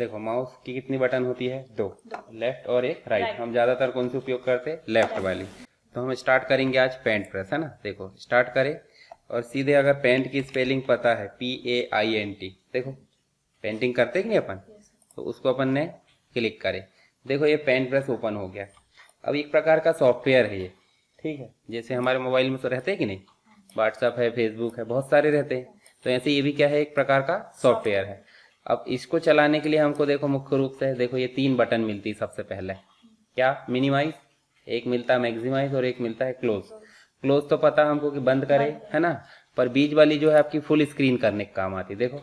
देखो माउस की कितनी बटन होती है? दो, लेफ्ट और एक राइट। हम ज़्यादातर कौन सी उपयोग करते हैं? लेफ्ट वाली। तो हम स्टार्ट करेंगे आज पेंट प्रेस, है ना। देखो स्टार्ट करें और सीधे अगर पेंट की स्पेलिंग पता है PAINT, देखो पेंटिंग करते कि नहीं अपन, तो उसको अपन ने क्लिक करे। देखो ये पेंट प्रेस ओपन हो गया। अब एक प्रकार का सॉफ्टवेयर है ये, ठीक है। जैसे हमारे मोबाइल में तो रहते हैं कि नहीं, व्हाट्सअप है, फेसबुक है, बहुत सारे रहते हैं। तो ऐसे ये भी क्या है, एक प्रकार का सॉफ्टवेयर है। अब इसको चलाने के लिए हमको देखो मुख्य रूप से देखो ये 3 बटन मिलती है। सबसे पहले क्या, मिनिमाइज, एक मिलता है मैक्सिमाइज और एक मिलता है क्लोज। क्लोज तो पता हमको कि बंद करे, है ना, पर बीच वाली जो है आपकी फुल स्क्रीन करने के काम आती है, देखो।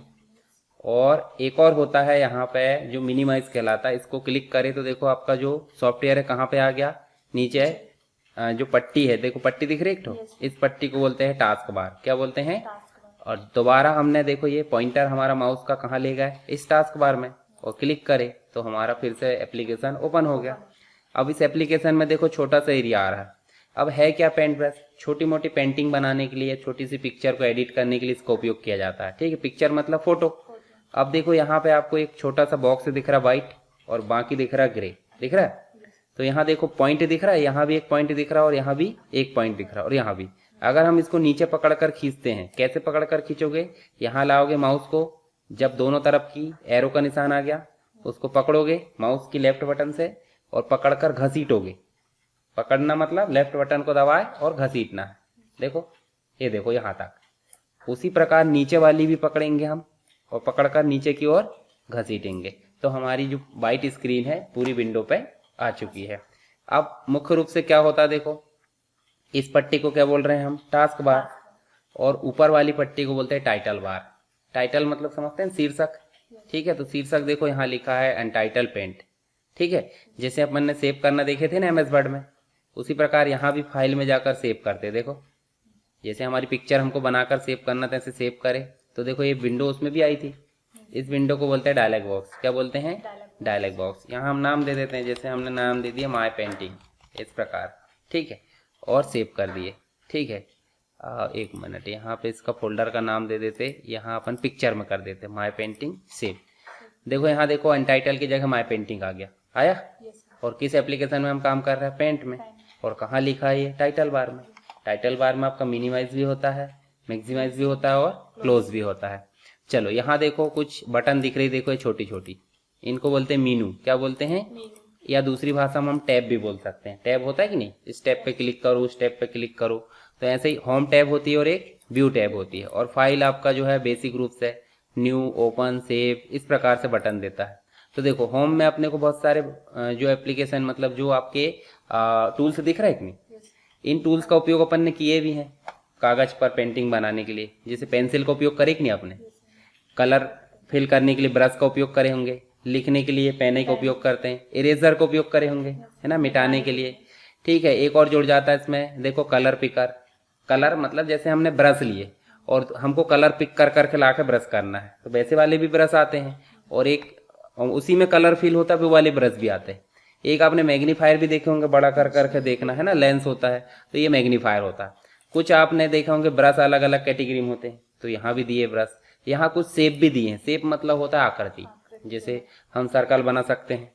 और एक और होता है यहाँ पे जो मिनिमाइज कहलाता है, इसको क्लिक करे तो देखो आपका जो सॉफ्टवेयर है कहाँ पे आ गया, नीचे जो पट्टी है, देखो पट्टी दिख रही है एक ठो, इस पट्टी को बोलते हैं टास्क बार। क्या बोलते हैं? और दोबारा हमने देखो ये पॉइंटर हमारा माउस का कहाँ ले गए, इस टास्क बार में, और क्लिक करे तो हमारा फिर से एप्लीकेशन ओपन हो गया। अब इस एप्लीकेशन में देखो छोटा सा एरिया आ रहा है। अब है क्या, पेंट ब्रश छोटी मोटी पेंटिंग बनाने के लिए, छोटी सी पिक्चर को एडिट करने के लिए इसका उपयोग किया जाता है, ठीक है। पिक्चर मतलब फोटो। अब देखो यहाँ पे आपको एक छोटा सा बॉक्स दिख रहा है व्हाइट, और बाकी दिख रहा है ग्रे, दिख रहा है। तो यहाँ देखो पॉइंट दिख रहा है, यहाँ भी एक पॉइंट दिख रहा है, और यहाँ भी एक पॉइंट दिख रहा है, और यहाँ भी। अगर हम इसको नीचे पकड़कर खींचते हैं, कैसे पकड़कर खींचोगे, यहाँ लाओगे माउस को, जब दोनों तरफ की एरो का निशान आ गया उसको पकड़ोगे माउस की लेफ्ट बटन से और पकड़कर घसीटोगे। पकड़ना मतलब लेफ्ट बटन को दबाए और घसीटना है, देखो ये देखो यहाँ तक। उसी प्रकार नीचे वाली भी पकड़ेंगे हम और पकड़कर नीचे की ओर घसीटेंगे, तो हमारी जो वाइट स्क्रीन है पूरी विंडो पे आ चुकी है। अब मुख्य रूप से क्या होता है, देखो इस पट्टी को क्या बोल रहे हैं हम, टास्क बार, और ऊपर वाली पट्टी को बोलते हैं टाइटल बार। टाइटल मतलब समझते हैं, शीर्षक, ठीक है। तो शीर्षक देखो यहाँ लिखा है अनटाइटल पेंट, ठीक है। जैसे अपन ने सेव करना देखे थे ना MS वर्ड में, उसी प्रकार यहाँ भी फाइल में जाकर सेव करते, देखो जैसे हमारी पिक्चर हमको बनाकर सेव करना था, ऐसे सेव करे तो देखो ये विंडो उसमें भी आई थी। इस विंडो को बोलते हैं डायलॉग बॉक्स। क्या बोलते हैं? Dialogue box. यहाँ हम नाम दे देते हैं, जैसे हमने नाम दे दिया माय पेंटिंग, इस प्रकार, ठीक है, और सेव कर दिए, ठीक है। एक मिनट, यहाँ पे इसका फोल्डर का नाम दे देते, यहाँ अपन पिक्चर में कर देते माय पेंटिंग सेव। देखो यहाँ देखो अनटाइटल की जगह माय पेंटिंग आ गया, आया। और किस एप्लीकेशन में हम काम कर रहे हैं? पेंट में। और कहाँ लिखा है ये? टाइटल बार में। टाइटल बार में आपका मिनिमाइज भी होता है, मैक्सिमाइज भी होता है और क्लोज भी होता है। चलो यहाँ देखो कुछ बटन दिख रही, देखो ये छोटी छोटी, इनको बोलते हैं मीनू। क्या बोलते हैं? या दूसरी भाषा में हम टैब भी बोल सकते हैं। टैब होता है कि नहीं, इस टैब पे क्लिक करो, उस टैब पे क्लिक करो। तो ऐसे ही होम टैब होती है और एक व्यू टैब होती है। और फाइल आपका जो है बेसिक रूप से न्यू, ओपन, सेव, इस प्रकार से बटन देता है। तो देखो होम में अपने को बहुत सारे जो एप्लीकेशन मतलब जो आपके टूल्स दिख रहे हैं कि नहीं, इन टूल्स का उपयोग अपन ने किए भी हैं कागज पर पेंटिंग बनाने के लिए। जैसे पेंसिल का उपयोग करे कि नहीं आपने, कलर फिल करने के लिए ब्रश का उपयोग करे होंगे, लिखने के लिए पेन का उपयोग करते हैं, इरेजर का उपयोग करे होंगे, है ना, मिटाने के लिए, ठीक है। एक और जुड़ जाता है इसमें, देखो कलर पिकर। कलर मतलब जैसे हमने ब्रश लिए और हमको कलर पिक कर करके ला के ब्रश करना है, तो वैसे वाले भी ब्रश आते हैं। और एक उसी में कलर फिल होता है, वो वाले ब्रश भी आते हैं। एक आपने मैग्नीफायर भी देखे होंगे, बड़ा कर करके देखना, है ना, लेंस होता है, तो ये मैग्नीफायर होता है। कुछ आपने देखे होंगे ब्रश अलग अलग कैटेगरी में होते हैं, तो यहाँ भी दिए ब्रश। यहाँ कुछ शेप भी दिए हैं। शेप मतलब होता है आकृति, जैसे हम सर्कल बना सकते हैं,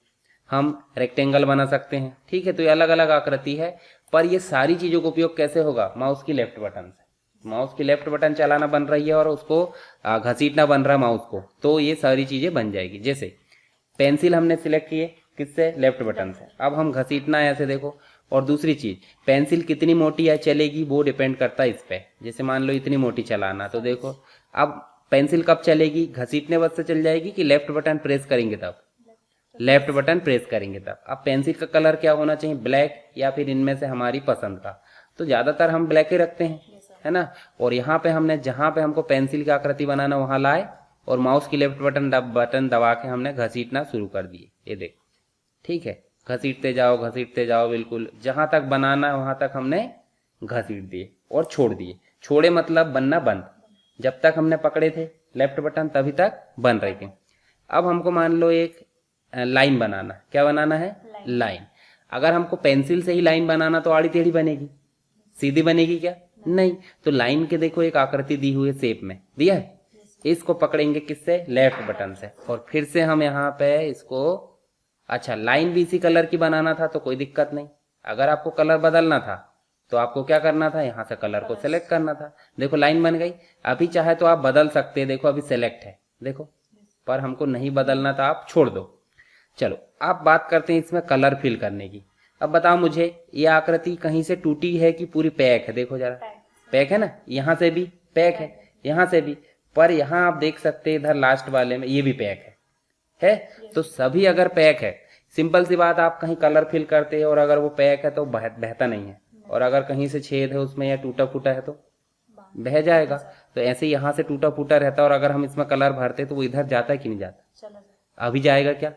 हम रेक्टेंगल बना सकते हैं, ठीक है। तो ये अलग अलग आकृति है। पर ये सारी चीजों का उपयोग कैसे होगा? माउस की लेफ्ट बटन से। माउस की लेफ्ट बटन चलाना बन रही है और उसको घसीटना बन रहा है माउस को, तो ये सारी चीजें बन जाएगी। जैसे पेंसिल हमने सिलेक्ट किए किससे? लेफ्ट बटन से। अब हम घसीटना है ऐसे, देखो। और दूसरी चीज, पेंसिल कितनी मोटी है चलेगी वो डिपेंड करता है इस पे। जैसे मान लो इतनी मोटी चलाना, तो देखो अब पेंसिल कब चलेगी? घसीटने वक्त से चल जाएगी कि लेफ्ट बटन प्रेस करेंगे तब? लेफ्ट बटन प्रेस करेंगे तब। अब पेंसिल का कलर क्या होना चाहिए? ब्लैक, या फिर इनमें से हमारी पसंद का। तो ज्यादातर हम ब्लैक ही रखते हैं, है ना। और यहाँ पे हमने जहाँ पे हमको पेंसिल की आकृति बनाना वहां लाए और माउस की लेफ्ट बटन दबा के हमने घसीटना शुरू कर दिए, ये देखो, ठीक है। घसीटते जाओ, बिल्कुल जहां तक बनाना है वहां तक हमने घसीट दिए और छोड़ दिए। छोड़े मतलब बनना बंद। जब तक हमने पकड़े थे लेफ्ट बटन तभी तक बन रही थी। अब हमको मान लो एक लाइन बनाना। क्या बनाना है? लाइन। अगर हमको पेंसिल से ही लाइन बनाना तो आड़ी टेढ़ी बनेगी, सीधी बनेगी क्या? नहीं। तो लाइन के देखो एक आकृति दी हुई है, शेप में दिया है। इसको पकड़ेंगे किससे, लेफ्ट बटन से, और फिर से हम यहाँ पे इसको, अच्छा लाइन भी इसी कलर की बनाना था तो कोई दिक्कत नहीं। अगर आपको कलर बदलना था तो आपको क्या करना था, यहाँ से कलर को सेलेक्ट करना था। देखो लाइन बन गई। अभी चाहे तो आप बदल सकते हैं, देखो अभी सेलेक्ट है, देखो, पर हमको नहीं बदलना था, आप छोड़ दो। चलो आप बात करते हैं इसमें कलर फिल करने की। अब बताओ मुझे, ये आकृति कहीं से टूटी है कि पूरी पैक है, देखो जरा, पैक है ना, यहाँ से भी पैक है, यहाँ से भी, पर यहाँ आप देख सकते हैं इधर लास्ट वाले में ये भी पैक है तो सभी अगर पैक है, सिंपल सी बात, आप कहीं कलर फिल करते हैं और अगर वो पैक है तो बहता नहीं है, और अगर कहीं से छेद है उसमें या टूटा फूटा है तो बह जाएगा। तो ऐसे यहाँ से टूटा फूटा रहता है और अगर हम इसमें कलर भरते तो वो इधर जाता है कि नहीं जाता, अभी जाएगा क्या,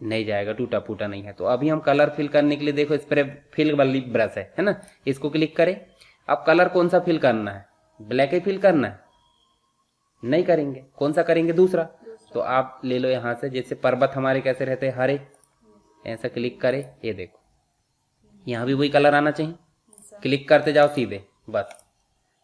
नहीं जाएगा, टूटा फूटा नहीं है। तो अभी हम कलर फिल करने के लिए देखो स्प्रे फिल वाली ब्रश है ना, इसको क्लिक करें। अब कलर कौन सा फिल करना है, ब्लैक ही फिल करना है, नहीं करेंगे, कौन सा करेंगे, दूसरा। तो आप ले लो यहाँ से, जैसे पर्वत हमारे कैसे रहते हैं, हरे, ऐसा क्लिक करें, ये देखो यहाँ भी वही कलर आना चाहिए, क्लिक करते जाओ सीधे बस।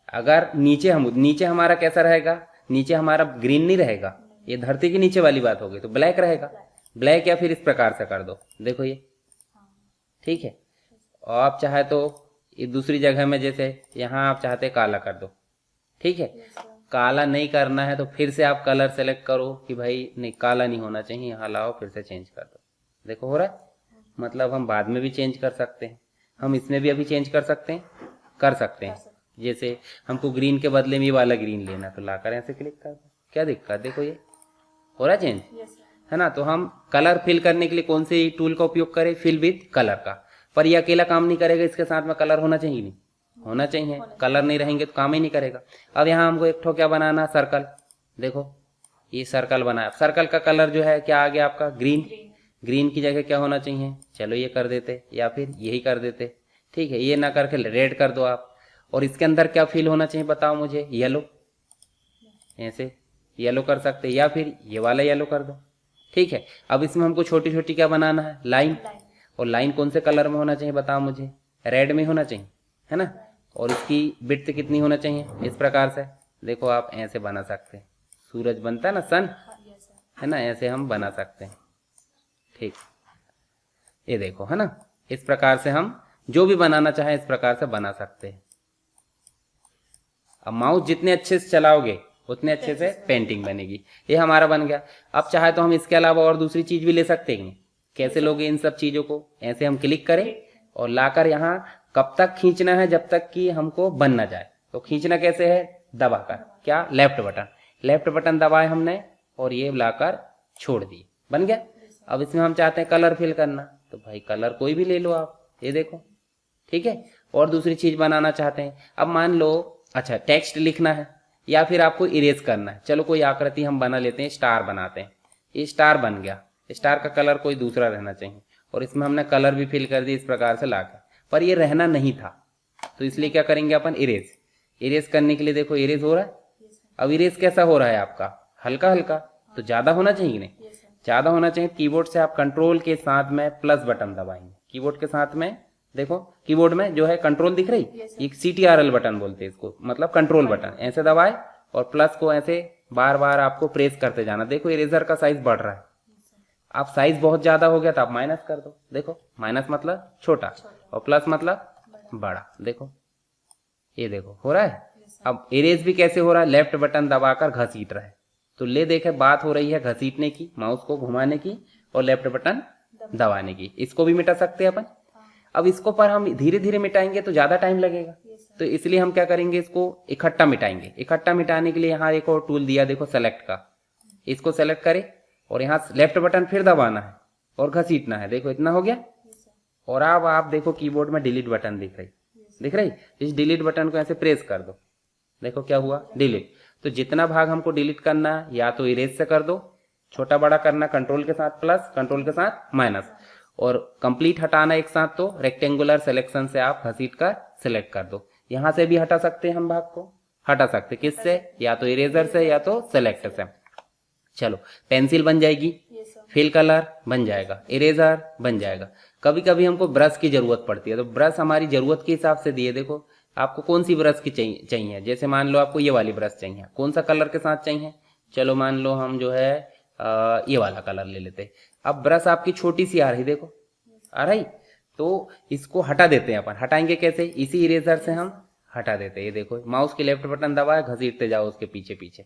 अगर नीचे हमारा कैसा रहेगा, नीचे हमारा ग्रीन नहीं रहेगा, ये धरती के नीचे वाली बात होगी, तो ब्लैक रहेगा, ब्लैक या फिर इस प्रकार से कर दो, देखो ये ठीक है। और आप चाहे तो ये दूसरी जगह में, जैसे यहाँ आप चाहते काला कर दो, ठीक है। काला नहीं करना है तो फिर से आप कलर सेलेक्ट करो कि भाई नहीं काला नहीं होना चाहिए, यहाँ लाओ, फिर से चेंज कर दो, देखो हो रहा है। मतलब हम बाद में भी चेंज कर सकते हैं, हम इसमें भी अभी चेंज कर सकते हैं, जैसे हमको ग्रीन के बदले में ये वाला ग्रीन लेना, तो लाकर ऐसे क्लिक कर दो, क्या दिक्कत, देखो ये हो रहा है चेंज, है ना। तो हम कलर फिल करने के लिए कौन से टूल का उपयोग करें, फिल विद कलर का। पर ये अकेला काम नहीं करेगा, इसके साथ में कलर होना चाहिए, नहीं होना चाहिए, कलर नहीं रहेंगे तो काम ही नहीं करेगा। अब यहाँ हमको एक ठो क्या बनाना, सर्कल, देखो ये सर्कल बनाया। सर्कल का कलर जो है क्या आ गया आपका, ग्रीन। ग्रीन की जगह क्या होना चाहिए, चलो ये कर देते या फिर यही कर देते, ठीक है। ये ना करके रेड कर दो आप। और इसके अंदर क्या फिल होना चाहिए बताओ मुझे, येलो, ऐसे येलो कर सकते, या फिर ये वाला येलो कर दो, ठीक है। अब इसमें हमको छोटी छोटी क्या बनाना है, लाइन। और लाइन कौन से कलर में होना चाहिए बताओ मुझे, रेड में होना चाहिए, है ना। और इसकी विड्थ कितनी होना चाहिए, इस प्रकार से देखो आप ऐसे बना सकते हैं, सूरज बनता है ना, सन, है ना, ऐसे हम बना सकते हैं, ठीक। ये देखो, है ना, इस प्रकार से हम जो भी बनाना चाहे इस प्रकार से बना सकते हैं। अब माउस जितने अच्छे से चलाओगे उतने अच्छे से पेंटिंग बनेगी। ये हमारा बन गया। अब चाहे तो हम इसके अलावा और दूसरी चीज भी ले सकते हैं। कैसे लोगे इन सब चीजों को, ऐसे हम क्लिक करें और लाकर यहाँ कब तक खींचना है, जब तक कि हमको बन ना जाए। तो खींचना कैसे है, दबाकर, क्या, लेफ्ट बटन दबाए हमने और ये लाकर छोड़ दिए, बन गया। अब इसमें हम चाहते हैं कलर फिल करना, तो भाई कलर कोई भी ले लो आप, ये देखो, ठीक है। और दूसरी चीज बनाना चाहते हैं, अब मान लो अच्छा टेक्स्ट लिखना है या फिर आपको इरेज करना है। चलो कोई आकृति हम बना लेते हैं, स्टार बनाते हैं, ये स्टार बन गया। स्टार का कलर कोई दूसरा रहना चाहिए और इसमें हमने कलर भी फिल कर दी इस प्रकार से लाकर, पर ये रहना नहीं था, तो इसलिए क्या करेंगे अपन, इरेज करने के लिए देखो इरेज हो रहा है। अब इरेज कैसा हो रहा है आपका, हल्का हल्का, तो ज्यादा होना चाहिए नहीं, ज्यादा होना चाहिए। कीबोर्ड से आप कंट्रोल के साथ में प्लस बटन दबाएंगे, कीबोर्ड के साथ में देखो, कीबोर्ड में जो है कंट्रोल दिख रही, एक CTRL बटन बोलते हैं इसको, मतलब कंट्रोल बटन, ऐसे दबाए और प्लस को ऐसे बार बार आपको प्रेस करते जाना। देखो इरेजर का साइज बढ़ रहा है, आप साइज बहुत ज्यादा हो गया तो आप माइनस कर दो, देखो माइनस मतलब छोटा और प्लस मतलब बड़ा, देखो ये देखो हो रहा है। अब इरेज भी कैसे हो रहा है, लेफ्ट बटन दबाकर घसीट रहा है, तो ले देखे बात हो रही है घसीटने की, माउस को घुमाने की और लेफ्ट बटन दबाने की। इसको भी मिटा सकते हैं अपन। अब इसको पर हम धीरे धीरे मिटाएंगे तो ज्यादा टाइम लगेगा, तो इसलिए हम क्या करेंगे, इसको इकट्ठा मिटाएंगे। इकट्ठा मिटाने के लिए यहाँ एक और टूल दिया देखो, सेलेक्ट का, इसको सेलेक्ट करें और यहाँ लेफ्ट बटन फिर दबाना है और घसीटना है, देखो इतना हो गया। और अब आप देखो कीबोर्ड में डिलीट बटन दिख रही, इस डिलीट बटन को ऐसे प्रेस कर दो, देखो क्या हुआ, डिलीट। तो जितना भाग हमको डिलीट करना है या तो इरेज से कर दो, छोटा बड़ा करना कंट्रोल के साथ प्लस, कंट्रोल के साथ माइनस, और कंप्लीट हटाना एक साथ तो रेक्टेंगुलर सिलेक्शन से आप घसीट कर सिलेक्ट कर दो। यहां से भी हटा सकते हैं, हम भाग को हटा सकते, किससे, या तो इरेजर से या तो सिलेक्ट से। चलो पेंसिल बन जाएगी, फिल कलर बन जाएगा, इरेजर बन जाएगा। कभी कभी हमको ब्रश की जरूरत पड़ती है, तो ब्रश हमारी जरूरत के हिसाब से दिए, देखो आपको कौन सी ब्रश की चाहिए। जैसे मान लो आपको ये वाली ब्रश चाहिए, कौन सा कलर के साथ चाहिए, चलो मान लो हम जो है ये वाला कलर ले लेते। अब ब्रश आपकी छोटी सी आ रही, देखो आ रही, तो इसको हटा देते हैं अपन। हटाएंगे कैसे, इसी इरेजर से हम हटा देते हैं। ये देखो माउस की लेफ्ट बटन दबाए, घसीटते जाओ उसके पीछे पीछे।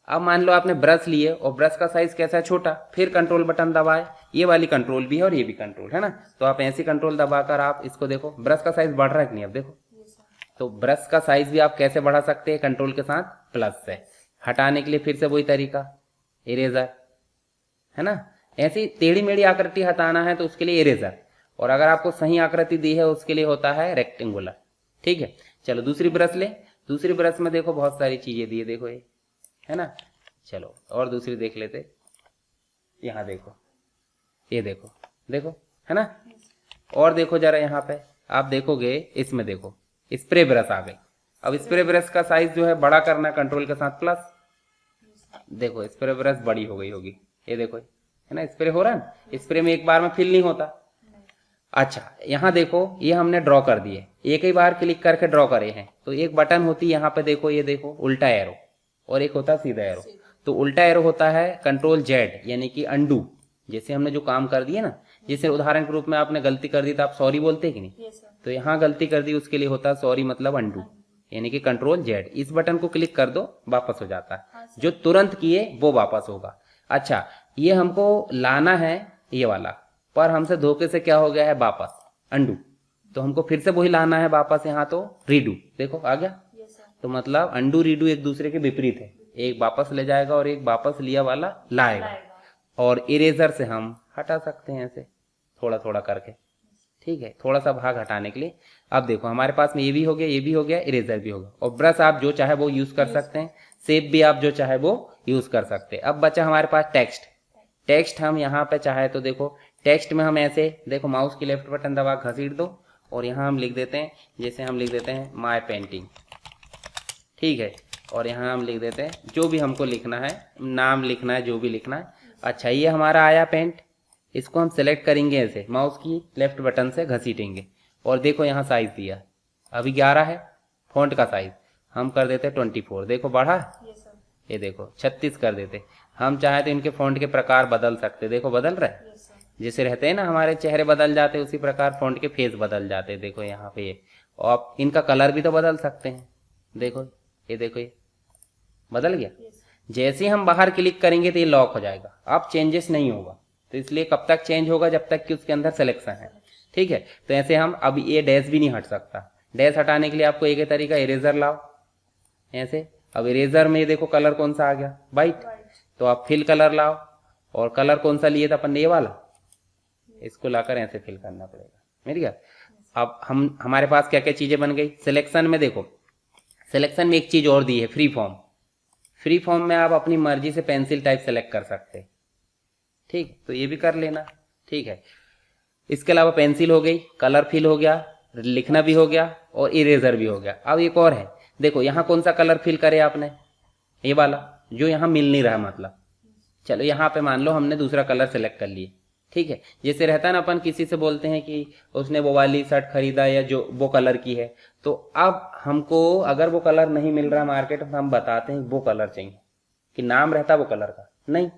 अब मान लो आपने ब्रश लिए और ब्रश का साइज कैसा है, छोटा, फिर कंट्रोल बटन दबाए, ये वाली कंट्रोल भी है और ये भी कंट्रोल है ना, तो आप ऐसी कंट्रोल दबाकर आप इसको देखो ब्रश का साइज बढ़ रहा है कि नहीं, अब देखो। तो ब्रश का साइज भी आप कैसे बढ़ा सकते हैं, कंट्रोल के साथ प्लस से। हटाने के लिए फिर से वही तरीका, इरेजर, है ना। ऐसी टेढ़ी मेढ़ी आकृति हटाना है तो उसके लिए इरेजर, और अगर आपको सही आकृति दी है उसके लिए होता है रेक्टेंगुलर। ठीक है, चलो दूसरी ब्रश ले। दूसरी ब्रश में देखो बहुत सारी चीजें दी है, देखो ये है ना। चलो और दूसरी देख लेते, यहाँ देखो, ये देखो, देखो है ना। और देखो जरा यहाँ पे आप देखोगे, इसमें देखो स्प्रे ब्रश आ गई। अब स्प्रे ब्रश का साइज जो है बड़ा करना, कंट्रोल के साथ प्लस, देखो स्प्रे ब्रश बड़ी हो गई होगी, ये देखो है ना, स्प्रे हो रहा है ना। स्प्रे में एक बार में फिल नहीं होता। अच्छा यहाँ देखो ये हमने ड्रॉ कर दिए, एक ही बार क्लिक करके ड्रॉ करे हैं, तो एक बटन होती है यहाँ पे, देखो ये देखो उल्टा एरो, और एक होता है सीधा एरो। तो उल्टा एरो होता है कंट्रोल जेड, यानी कि अंडू। जैसे हमने जो काम कर दिया ना, जैसे उदाहरण के रूप में आपने गलती कर दी तो आप सॉरी बोलते हैं कि नहीं, तो यहाँ गलती कर दी उसके लिए होता है सॉरी मतलब अंडू, यानी कि कंट्रोल जेड। इस बटन को क्लिक कर दो वापस हो जाता है, जो तुरंत किए वो वापस होगा। अच्छा ये हमको लाना है ये वाला, पर हमसे धोखे से क्या हो गया है वापस, अंडू, तो हमको फिर से वही लाना है वापस यहाँ, तो रीडू, देखो आ गया। तो मतलब अंडू रीडू एक दूसरे के विपरीत है, एक वापस ले जाएगा और एक वापस लिया वाला लाएगा। और इरेजर से हम हटा सकते हैं ऐसे थोड़ा थोड़ा करके, ठीक है, थोड़ा सा भाग हटाने के लिए। अब देखो हमारे पास में ये भी हो गया, ये भी हो गया, इरेजर भी हो गया। और ब्रश आप जो चाहे वो यूज कर सकते हैं, शेप भी आप जो चाहे वो यूज कर सकते हैं। अब बचा हमारे पास टेक्स्ट। टेक्स्ट हम यहाँ पे चाहे तो देखो, टेक्स्ट में हम ऐसे देखो माउस की लेफ्ट बटन दबा घसीट दो और यहाँ हम लिख देते हैं, जैसे हम लिख देते हैं माय पेंटिंग, ठीक है, और यहाँ हम लिख देते हैं जो भी हमको लिखना है, नाम लिखना है, जो भी लिखना है। अच्छा ये हमारा आया पेंट, इसको हम सेलेक्ट करेंगे ऐसे माउस की लेफ्ट बटन से घसीटेंगे, और देखो यहाँ साइज दिया अभी 11 है, फॉन्ट का साइज हम कर देते 24, देखो बढ़ा, ये देखो 36 कर देते। हम चाहे तो इनके फॉन्ट के प्रकार बदल सकते, देखो बदल रहा है, जैसे रहते हैं ना हमारे चेहरे बदल जाते हैं, उसी प्रकार फॉन्ट के फेस बदल जाते हैं, देखो यहाँ पे ये। और आप इनका कलर भी तो बदल सकते हैं, देखो ये देखो ये बदल गया। जैसे ही हम बाहर क्लिक करेंगे तो ये लॉक हो जाएगा, अब चेंजेस नहीं होगा। तो इसलिए कब तक चेंज होगा, जब तक कि उसके अंदर सिलेक्शन है, ठीक है। तो ऐसे हम, अब ये डैश भी नहीं हट सकता, डैश हटाने के लिए आपको एक ही तरीका, इरेजर लाओ ऐसे। अब इरेजर में देखो कलर कौन सा आ गया, वाइट, तो आप फिल कलर लाओ, और कलर कौन सा लिए था अपन ने, ये वाला, इसको लाकर ऐसे फिल करना पड़ेगा, मिल गया। अब हमारे पास क्या क्या चीजें बन गई सिलेक्शन में, देखो सिलेक्शन में एक चीज और दी है, फ्री फॉर्म। फ्री फॉर्म में आप अपनी मर्जी से पेंसिल टाइप सेलेक्ट कर सकते हैं, ठीक, तो ये भी कर लेना, ठीक है। इसके अलावा पेंसिल हो गई, कलर फिल हो गया, लिखना भी हो गया, और इरेजर भी हो गया। अब एक और है, देखो यहाँ कौन सा कलर फिल करे आपने, ये वाला जो यहाँ मिल नहीं रहा, मतलब चलो यहाँ पे मान लो हमने दूसरा कलर सेलेक्ट कर लिए, ठीक है। जैसे रहता है ना, अपन किसी से बोलते हैं कि उसने वो वाली शर्ट खरीदा या जो वो कलर की है, तो अब हमको अगर वो कलर नहीं मिल रहा मार्केट में, हम बताते हैं वो कलर चाहिए, कि नाम रहता वो कलर का नहीं,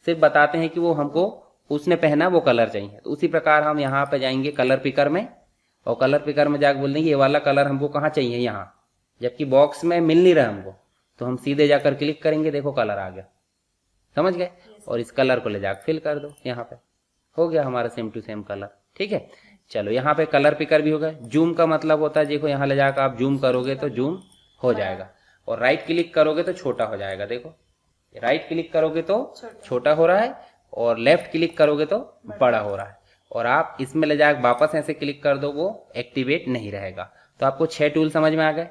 सिर्फ बताते हैं कि वो हमको उसने पहना वो कलर चाहिए। तो उसी प्रकार हम यहाँ पे जाएंगे कलर पिकर में, और कलर पिकर में जाकर बोल देंगे ये वाला कलर हमको कहाँ चाहिए, यहाँ, जबकि बॉक्स में मिल नहीं रहा हमको, तो हम सीधे जाकर क्लिक करेंगे, देखो कलर आ गया, समझ गए। और इस कलर को ले जाकर फिल कर दो, यहाँ पे हो गया हमारा सेम टू सेम कलर, ठीक है। चलो यहाँ पे कलर पिकर भी हो गया। जूम का मतलब होता है, देखो यहाँ ले जाकर आप जूम करोगे तो जूम हो जाएगा, और राइट क्लिक करोगे तो छोटा हो जाएगा, देखो राइट क्लिक करोगे तो छोटा हो रहा है, और लेफ्ट क्लिक करोगे तो बड़ा हो रहा है। और आप इसमें ले जाकर वापस ऐसे क्लिक कर दो, वो एक्टिवेट नहीं रहेगा। तो आपको 6 टूल समझ में आ गए,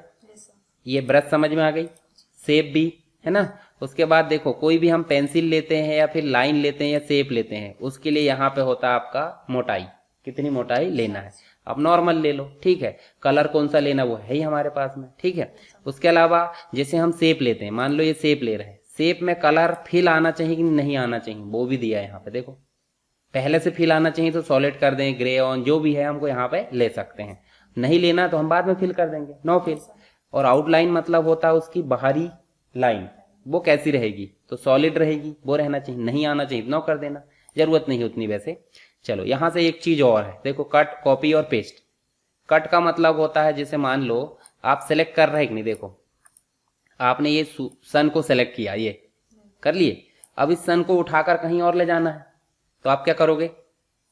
ये ब्रश समझ में आ गई, शेप भी है ना। उसके बाद देखो कोई भी हम पेंसिल लेते हैं या फिर लाइन लेते हैं या शेप लेते हैं, उसके लिए यहाँ पे होता है आपका मोटाई, कितनी मोटाई लेना है। अब नॉर्मल ले लो, ठीक है। कलर कौन सा लेना वो है ही हमारे पास में, ठीक है। उसके अलावा जैसे हम शेप लेते हैं, मान लो ये शेप ले रहे हैं, शेप में कलर फिल आना चाहिए कि नहीं आना चाहिए, वो भी दिया है यहाँ पे, देखो पहले से फिल आना चाहिए तो सॉलिड कर दें, ग्रे ऑन जो भी है हमको यहाँ पे ले सकते हैं। नहीं लेना तो हम बाद में फिल कर देंगे, नो फिल। और आउटलाइन मतलब होता है उसकी बाहरी लाइन, वो कैसी रहेगी, तो सॉलिड रहेगी, वो रहना चाहिए। नहीं आना चाहिए नो कर देना, जरूरत नहीं उतनी वैसे। चलो यहाँ से एक चीज और है, देखो कट, कॉपी और पेस्ट। कट का मतलब होता है जैसे मान लो आप सेलेक्ट कर रहे हैं कि नहीं, देखो आपने ये सन को सेलेक्ट किया, ये कर लिए, अब इस सन को उठाकर कहीं और ले जाना है तो आप क्या करोगे,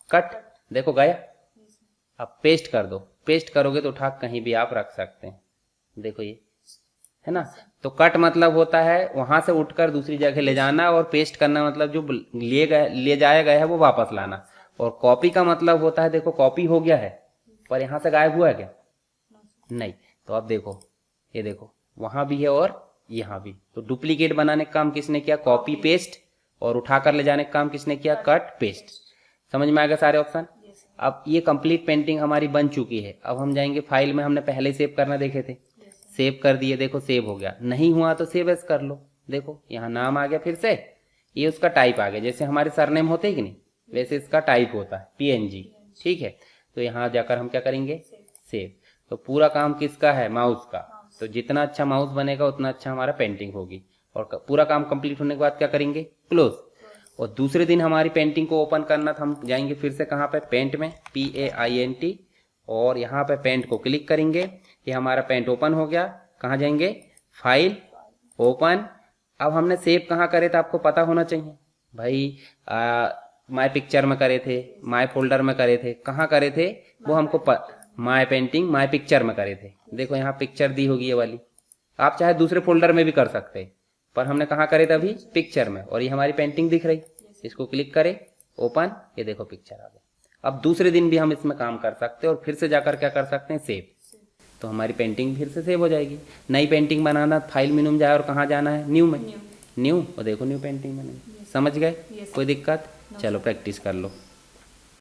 कट, देखो गया। अब पेस्ट कर दो, पेस्ट करोगे तो उठा कहीं भी आप रख सकते हैं, देखो ये है ना। तो कट मतलब होता है वहां से उठकर दूसरी जगह ले जाना, और पेस्ट करना मतलब जो ले जाया गया है वो वापस लाना। और कॉपी का मतलब होता है, देखो कॉपी हो गया है पर यहां से गायब हुआ है क्या, नहीं। तो अब देखो ये देखो वहां भी है और यहाँ भी, तो डुप्लीकेट बनाने का काम किसने किया, कॉपी पेस्ट, और उठाकर ले जाने का काम किसने किया, कट पेस्ट। समझ में आ गया सारे ऑप्शन। अब ये कंप्लीट पेंटिंग हमारी बन चुकी है। अब हम जाएंगे फाइल में, हमने पहले सेव करना देखे थे, सेव कर दिए, देखो सेव हो गया। नहीं हुआ तो सेव एज कर लो, देखो यहाँ नाम आ गया, फिर से ये उसका टाइप आ गया, जैसे हमारे सरनेम होते हैं कि नहीं वैसे इसका टाइप होता है PNG, ठीक है। तो यहाँ जाकर हम क्या करेंगे, सेव। तो पूरा काम किसका है, माउस का। तो जितना अच्छा माउस बनेगा उतना अच्छा हमारा पेंटिंग होगी। और पूरा काम कंप्लीट होने के बाद क्या करेंगे, क्लोज। और दूसरे दिन हमारी पेंटिंग को ओपन करना था, हम जाएंगे फिर से कहाँ पे, पेंट में, PAINT, और यहाँ पे पेंट को क्लिक करेंगे। ये हमारा पेंट ओपन हो गया। कहाँ जाएंगे, फाइल, ओपन। अब हमने सेव कहाँ करे थे आपको पता होना चाहिए भाई, माय पिक्चर में करे थे, माय फोल्डर में करे थे, कहाँ करे थे वो हमको माय पेंटिंग माय पिक्चर में करे थे। देखो यहाँ पिक्चर दी होगी ये वाली, आप चाहे दूसरे फोल्डर में भी कर सकते हैं, पर हमने कहाँ करे थे अभी, पिक्चर में। और ये हमारी पेंटिंग दिख रही, इसको क्लिक करें, ओपन, ये देखो पिक्चर आ गया। अब दूसरे दिन भी हम इसमें काम कर सकते हैं और फिर से जाकर क्या कर सकते हैं, सेव। तो हमारी पेंटिंग फिर से सेव हो जाएगी। नई पेंटिंग बनाना, फाइल मेनू में जाए और कहाँ जाना है, न्यू में, न्यू, और देखो न्यू पेंटिंग बनेगी। समझ गए, कोई दिक्कत, चलो प्रैक्टिस कर लो।